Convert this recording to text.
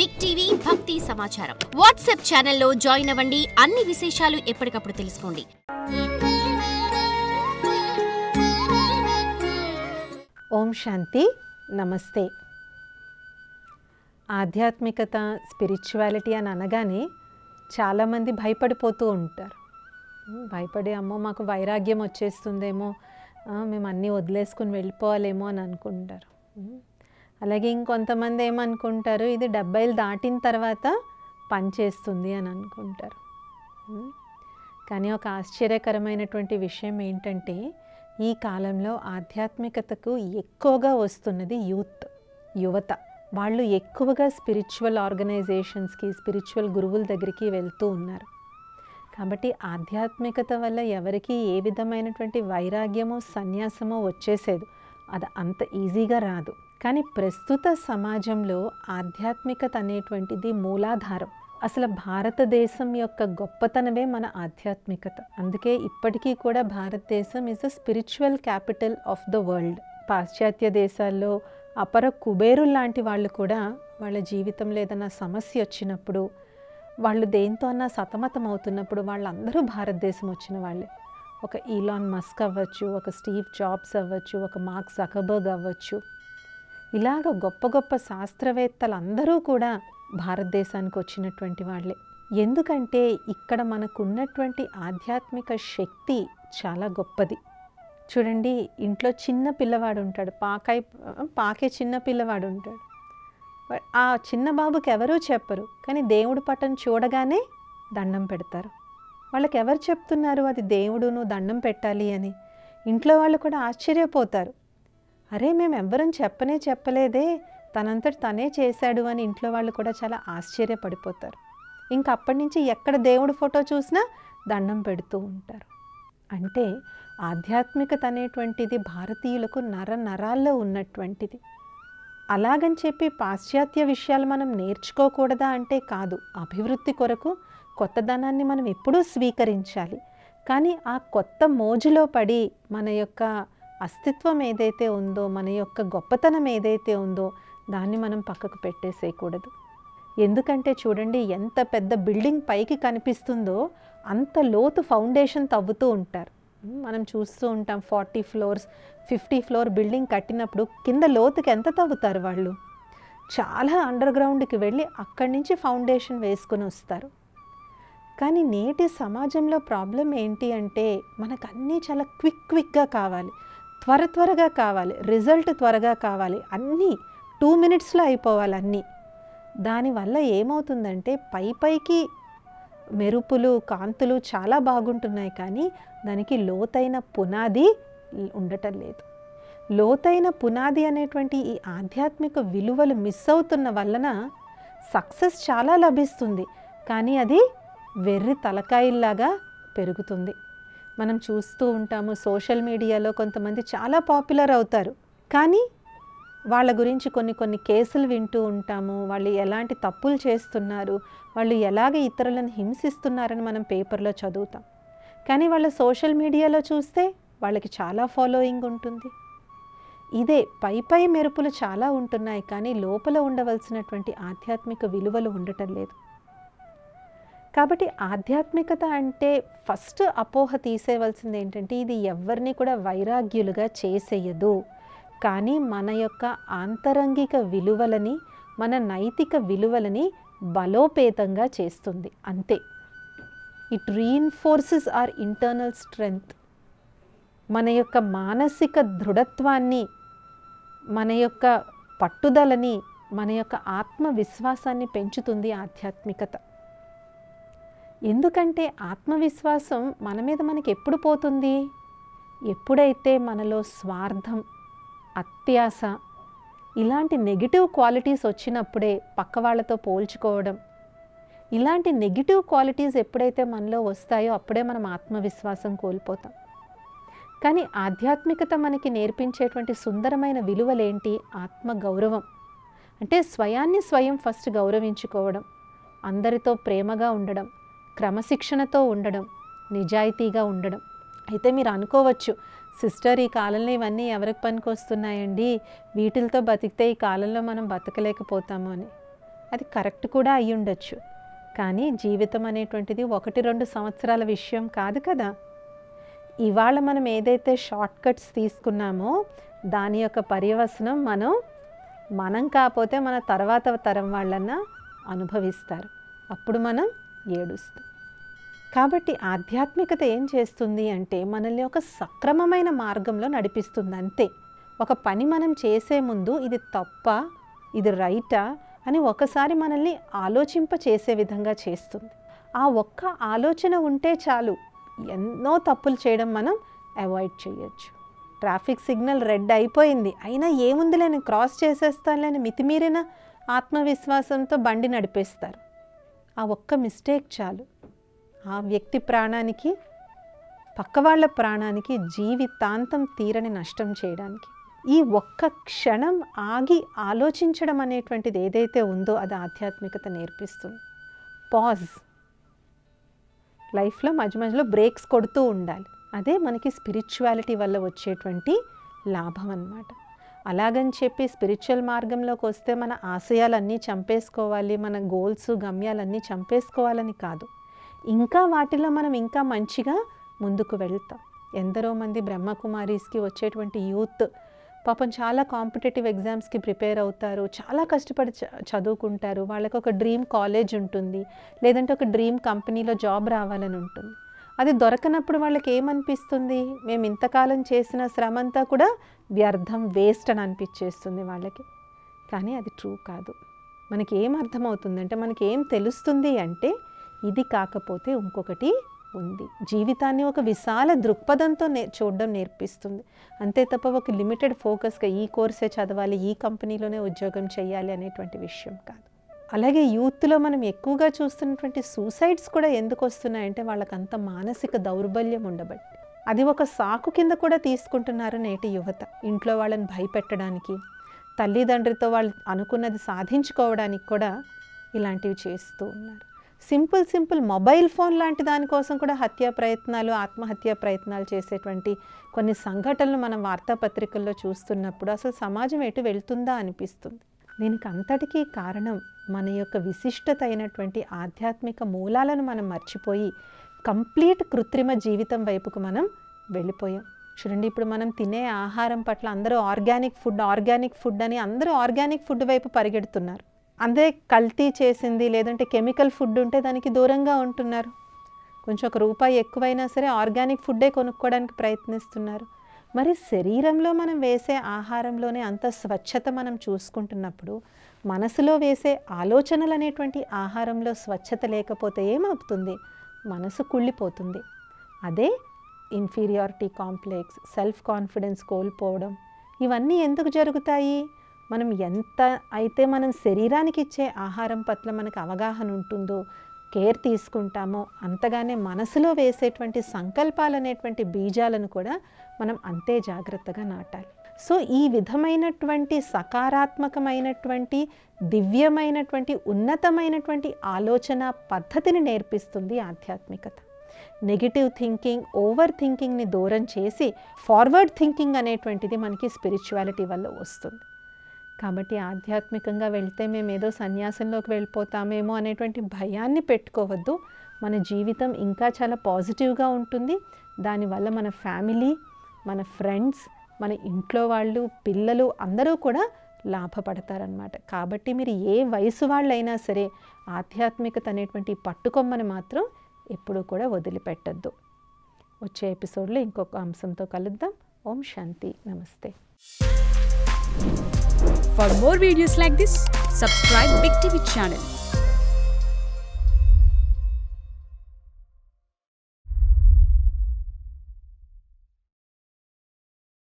Big TV భక్తి సమాచారం WhatsApp ఛానల్లో జాయిన్ అవ్వండి. అన్ని విశేషాలు ఎప్పటికప్పుడు తెలుసుకోండి. ఓం శాంతి. నమస్తే. ఆధ్యాత్మికత, స్పిరిచువాలిటీ అని అనగానే చాలామంది భయపడిపోతూ ఉంటారు. భయపడి అమ్మో మాకు వైరాగ్యం వచ్చేస్తుందేమో, మేము అన్నీ వదిలేసుకుని వెళ్ళిపోవాలేమో అని అనుకుంటారు. అలాగే ఇంకొంతమంది ఏమనుకుంటారు, ఇది 70 దాటిన తర్వాత పనిచేస్తుంది అని అనుకుంటారు. కానీ ఒక ఆశ్చర్యకరమైనటువంటి విషయం ఏంటంటే, ఈ కాలంలో ఆధ్యాత్మికతకు ఎక్కువగా వస్తున్నది యువత. వాళ్ళు ఎక్కువగా స్పిరిచువల్ ఆర్గనైజేషన్స్కి, స్పిరిచువల్ గురువుల దగ్గరికి వెళ్తూ ఉన్నారు. కాబట్టి ఆధ్యాత్మికత వల్ల ఎవరికి ఏ విధమైనటువంటి వైరాగ్యమో సన్యాసమో వచ్చేసేది, అది అంత ఈజీగా రాదు. కానీ ప్రస్తుత సమాజంలో ఆధ్యాత్మికత అనేటువంటిది మూలాధారం. అసలు భారతదేశం యొక్క గొప్పతనమే మన ఆధ్యాత్మికత. అందుకే ఇప్పటికీ కూడా భారతదేశం is the spiritual capital of the world. పాశ్చాత్య దేశాల్లో అపర కుబేరులు లాంటి వాళ్ళు కూడా వాళ్ళ జీవితంలో ఏదైనా సమస్య వచ్చినప్పుడు, వాళ్ళు దేంతో అన్నా సతమతం అవుతున్నప్పుడు వాళ్ళందరూ భారతదేశం వచ్చిన వాళ్ళే. ఒక ఈలాన్ మస్క్ అవ్వచ్చు, ఒక స్టీవ్ జాబ్స్ అవ్వచ్చు, ఒక మార్క్ జకర్బర్గ్ అవ్వచ్చు, ఇలాగ గొప్ప గొప్ప శాస్త్రవేత్తలందరూ కూడా భారతదేశానికి వచ్చినటువంటి వాళ్ళే. ఎందుకంటే ఇక్కడ మనకున్నటువంటి ఆధ్యాత్మిక శక్తి చాలా గొప్పది. చూడండి, ఇంట్లో చిన్న పిల్లవాడు ఉంటాడు, పాకే చిన్న పిల్లవాడు ఉంటాడు. ఆ చిన్న బాబుకి ఎవరూ చెప్పరు, కానీ దేవుడి పటం చూడగానే దండం పెడతారు. వాళ్ళకి ఎవరు చెప్తున్నారు అది దేవుడు, నువ్వు దండం పెట్టాలి అని? ఇంట్లో వాళ్ళు కూడా ఆశ్చర్యపోతారు. అరే మేము ఎవ్వరం చెప్పలేదే, తనంతటి తనే చేశాడు అని ఇంట్లో వాళ్ళు కూడా చాలా ఆశ్చర్యపడిపోతారు. ఇంకా అప్పటి నుంచి ఎక్కడ దేవుడి ఫోటో చూసినా దండం పెడుతూ ఉంటారు. అంటే ఆధ్యాత్మికత అనేటువంటిది భారతీయులకు నరాల్లో ఉన్నటువంటిది. అలాగని చెప్పి పాశ్చాత్య విషయాలు మనం నేర్చుకోకూడదా అంటే కాదు. అభివృద్ధి కొరకు కొత్తదనాన్ని మనం ఎప్పుడూ స్వీకరించాలి. కానీ ఆ కొత్త మోజులో పడి మన యొక్క అస్తిత్వం ఏదైతే ఉందో, మన యొక్క గొప్పతనం ఏదైతే ఉందో దాన్ని మనం పక్కకు పెట్టేసేయకూడదు. ఎందుకంటే చూడండి, ఎంత పెద్ద బిల్డింగ్ పైకి కనిపిస్తుందో అంత లోతు ఫౌండేషన్ తవ్వుతూ ఉంటారు. మనం చూస్తూ ఉంటాం 40 floors 50 floor బిల్డింగ్ కట్టినప్పుడు కింద లోతుకి ఎంత తవ్వుతారు వాళ్ళు. చాలా అండర్ గ్రౌండ్కి వెళ్ళి అక్కడి నుంచి ఫౌండేషన్ వేసుకొని వస్తారు. కానీ నేటి సమాజంలో ప్రాబ్లం ఏంటి అంటే, మనకు అన్నీ చాలా క్విక్గా కావాలి, త్వరగా కావాలి, రిజల్ట్ త్వరగా కావాలి, అన్నీ 2 minutesలో అయిపోవాలి అన్నీ. దానివల్ల ఏమవుతుందంటే పైకి మెరుపులు, కాంతులు చాలా బాగుంటున్నాయి, కానీ దానికి లోతైన పునాది ఉండటం లేదు. లోతైన పునాది అనేటువంటి ఈ ఆధ్యాత్మిక విలువలు మిస్ అవుతున్న వలన సక్సెస్ చాలా లభిస్తుంది, కానీ అది వెర్రి తలకాయల్లాగా పెరుగుతుంది. మనం చూస్తూ ఉంటాము సోషల్ మీడియాలో కొంతమంది చాలా పాపులర్ అవుతారు, కానీ వాళ్ళ గురించి కొన్ని కేసులు వింటూ ఉంటాము. వాళ్ళు ఎలాంటి తప్పులు చేస్తున్నారు, వాళ్ళు ఎలాగ ఇతరులను హింసిస్తున్నారని మనం పేపర్లో చదువుతాం. కానీ వాళ్ళ సోషల్ మీడియాలో చూస్తే వాళ్ళకి చాలా ఫాలోయింగ్ ఉంటుంది. ఇదే పై మెరుపులు చాలా ఉంటున్నాయి, కానీ లోపల ఉండవలసినటువంటి ఆధ్యాత్మిక విలువలు ఉండటం లేదు. కాబట్టి ఆధ్యాత్మికత అంటే ఫస్ట్ అపోహ తీసేయవలసింది ఏంటంటే, ఇది ఎవరిని కూడా వైరాగ్యులుగా చేసేయదు, కానీ మన యొక్క ఆంతరంగిక విలువలని, మన నైతిక విలువలని బలోపేతంగా చేస్తుంది అంతే. It reinforces hour internal strength. మన యొక్క మానసిక దృఢత్వాన్ని, మన యొక్క పట్టుదలని, మన యొక్క ఆత్మవిశ్వాసాన్ని పెంచుతుంది ఆధ్యాత్మికత. ఎందుకంటే ఆత్మవిశ్వాసం మన మీద మనకి ఎప్పుడు పోతుంది? ఎప్పుడైతే మనలో స్వార్థం, అత్యాశ, ఇలాంటి నెగిటివ్ క్వాలిటీస్ వచ్చినప్పుడే, పక్క వాళ్ళతో పోల్చుకోవడం, ఇలాంటి నెగిటివ్ క్వాలిటీస్ ఎప్పుడైతే మనలో వస్తాయో అప్పుడే మనం ఆత్మవిశ్వాసం కోల్పోతాం. కానీ ఆధ్యాత్మికత మనకి నేర్పించేటువంటి సుందరమైన విలువలేంటి? ఆత్మగౌరవం. అంటే స్వయాన్ని స్వయం ఫస్ట్ గౌరవించుకోవడం, అందరితో ప్రేమగా ఉండడం, క్రమశిక్షణతో ఉండడం, నిజాయితీగా ఉండడం. అయితే మీరు అనుకోవచ్చు, సిస్టర్ ఈ కాలంలో ఇవన్నీ ఎవరికి పనికి వస్తున్నాయండి, వీటితో బతికితే ఈ కాలంలో మనం బతకలేకపోతాము అని. అది కరెక్ట్ కూడా అయి ఉండొచ్చు. కానీ జీవితం అనేటువంటిది 1-2 సంవత్సరాల విషయం కాదు కదా. ఇవాళ మనం ఏదైతే షార్ట్ కట్స్ తీసుకున్నామో దాని యొక్క పర్యవసనం మనం కాకపోతే మన తర్వాత తరం వాళ్ళన్నా అనుభవిస్తారు. అప్పుడు మనం ఏడుస్తాం. కాబట్టి ఆధ్యాత్మికత ఏం చేస్తుంది అంటే మనల్ని ఒక సక్రమమైన మార్గంలో నడిపిస్తుంది అంతే. ఒక పని మనం చేసే ముందు ఇది తప్పా ఇది రైటా అని ఒకసారి మనల్ని ఆలోచింప చేసే విధంగా చేస్తుంది. ఆ ఒక్క ఆలోచన ఉంటే చాలు ఎన్నో తప్పులు చేయడం మనం అవాయిడ్ చేయొచ్చు. ట్రాఫిక్ సిగ్నల్ రెడ్ అయిపోయింది, అయినా ఏముందిలే నేను క్రాస్ చేసేస్తానులేని మితిమీరిన ఆత్మవిశ్వాసంతో బండి నడిపేస్తారు. ఆ ఒక్క మిస్టేక్ చాలు ఆ వ్యక్తి ప్రాణానికి, పక్కవాళ్ల ప్రాణానికి జీవితాంతం తీరని నష్టం చేయడానికి. ఈ ఒక్క క్షణం ఆగి ఆలోచించడం అనేటువంటిది ఏదైతే ఉందో అది ఆధ్యాత్మికత నేర్పిస్తుంది. పాజ్, లైఫ్లో మధ్యలో బ్రేక్స్ కొడుతూ ఉండాలి. అదే మనకి స్పిరిచువాలిటీ వల్ల వచ్చేటువంటి లాభం అన్నమాట. అలాగని చెప్పి స్పిరిచువల్ మార్గంలోకి వస్తే మన ఆశయాలన్నీ చంపేసుకోవాలి, మన గోల్స్ గమ్యాలన్నీ చంపేసుకోవాలని కాదు. ఇంకా వాటిలో మనం ఇంకా మంచిగా ముందుకు వెళ్తాం. ఎందరో మంది బ్రహ్మకుమారీస్కి వచ్చేటువంటి యూత్ పాపం చాలా కాంపిటేటివ్ ఎగ్జామ్స్కి ప్రిపేర్ అవుతారు, చాలా కష్టపడి చదువుకుంటారు. వాళ్ళకి ఒక డ్రీమ్ కాలేజ్ ఉంటుంది, లేదంటే ఒక డ్రీమ్ కంపెనీలో జాబ్ రావాలని ఉంటుంది. అది దొరకనప్పుడు వాళ్ళకి ఏమనిపిస్తుంది? మేము ఇంతకాలం చేసిన శ్రమ అంతా కూడా వ్యర్థం, వేస్ట్ అని అనిపించేస్తుంది వాళ్ళకి. కానీ అది ట్రూ కాదు. మనకి ఏం అర్థమవుతుందంటే, మనకి ఏం తెలుస్తుంది అంటే ఇది కాకపోతే ఇంకొకటి ఉంది. జీవితాన్ని ఒక విశాల దృక్పథంతో చూడడం నేర్పిస్తుంది. అంతే తప్ప ఒక లిమిటెడ్ ఫోకస్గా ఈ కోర్సే చదవాలి, ఈ కంపెనీలోనే ఉద్యోగం చేయాలి అనేటువంటి విషయం కాదు. అలాగే యూత్లో మనం ఎక్కువగా చూస్తున్నటువంటి సూసైడ్స్ కూడా ఎందుకు వస్తున్నాయంటే వాళ్ళకంత మానసిక దౌర్బల్యం ఉండబట్టి. అది ఒక సాకు కింద కూడా తీసుకుంటున్నారు నేటి యువత. ఇంట్లో వాళ్ళని భయపెట్టడానికి, తల్లిదండ్రులతో వాళ్ళు అనుకున్నది సాధించుకోవడానికి కూడా ఇలాంటివి చేస్తూ ఉన్నారు. సింపుల్ మొబైల్ ఫోన్ లాంటి దానికోసం కూడా హత్యా ప్రయత్నాలు, ఆత్మహత్యా ప్రయత్నాలు చేసేటువంటి కొన్ని సంఘటనలు మనం వార్తాపత్రికల్లో చూస్తున్నప్పుడు అసలు సమాజం ఎటు వెళ్తుందా అనిపిస్తుంది. దీనికి అంతటికీ కారణం మన యొక్క విశిష్టత అయినటువంటి ఆధ్యాత్మిక మూలాలను మనం మర్చిపోయి కంప్లీట్ కృత్రిమ జీవితం వైపుకు మనం వెళ్ళిపోయాం. చూడండి, ఇప్పుడు మనం తినే ఆహారం పట్ల అందరూ ఆర్గానిక్ ఫుడ్ అని అందరూ ఆర్గానిక్ ఫుడ్ వైపు పరిగెడుతున్నారు. అదే కల్తీ చేసింది లేదంటే కెమికల్ ఫుడ్ ఉంటే దానికి దూరంగా ఉంటున్నారు. కొంచెం ₹1 ఎక్కువైనా సరే ఆర్గానిక్ ఫుడ్డే కొనుక్కోవడానికి ప్రయత్నిస్తున్నారు. మరి శరీరంలో మనం వేసే ఆహారంలోనే అంత స్వచ్ఛత మనం చూసుకుంటున్నప్పుడు మనసులో వేసే ఆలోచనలు అనేటువంటి ఆహారంలో స్వచ్ఛత లేకపోతే ఏమవుతుంది? మనసు కుళ్ళిపోతుంది. అదే ఇన్ఫీరియారిటీ కాంప్లెక్స్, సెల్ఫ్ కాన్ఫిడెన్స్ కోల్పోవడం, ఇవన్నీ ఎందుకు జరుగుతాయి? మనం ఎంత అయితే మనం శరీరానికి ఇచ్చే ఆహారం పట్ల మనకు అవగాహన ఉంటుందో, కేర్ తీసుకుంటామో, అంతగానే మనసులో వేసేటువంటి సంకల్పాలు అనేటువంటి బీజాలను కూడా మనం అంతే జాగ్రత్తగా నాటాలి. సో ఈ విధమైనటువంటి సకారాత్మకమైనటువంటి, దివ్యమైనటువంటి, ఉన్నతమైనటువంటి ఆలోచన పద్ధతిని నేర్పిస్తుంది ఆధ్యాత్మికత. నెగిటివ్ థింకింగ్, ఓవర్ థింకింగ్ని దూరం చేసి ఫార్వర్డ్ థింకింగ్ అనేటువంటిది మనకి స్పిరిచువాలిటీ వల్ల వస్తుంది. కాబట్టి ఆధ్యాత్మికంగా వెళ్తే మేము ఏదో సన్యాసంలోకి వెళ్ళిపోతామేమో అనేటువంటి భయాన్ని పెట్టుకోవద్దు. మన జీవితం ఇంకా చాలా పాజిటివ్గా ఉంటుంది. దానివల్ల మన ఫ్యామిలీ, మన ఫ్రెండ్స్, మన ఇంట్లో వాళ్ళు, పిల్లలు అందరూ కూడా లాభపడతారనమాట. కాబట్టి మీరు ఏ వయసు వాళ్ళైనా సరే ఆధ్యాత్మికత అనేటువంటి పట్టుకొమ్మని మాత్రం ఎప్పుడూ కూడా వదిలిపెట్టద్దు. వచ్చే ఎపిసోడ్లో ఇంకొక అంశంతో కలుద్దాం. ఓం శాంతి. నమస్తే. For more videos like this, subscribe Big TV channel.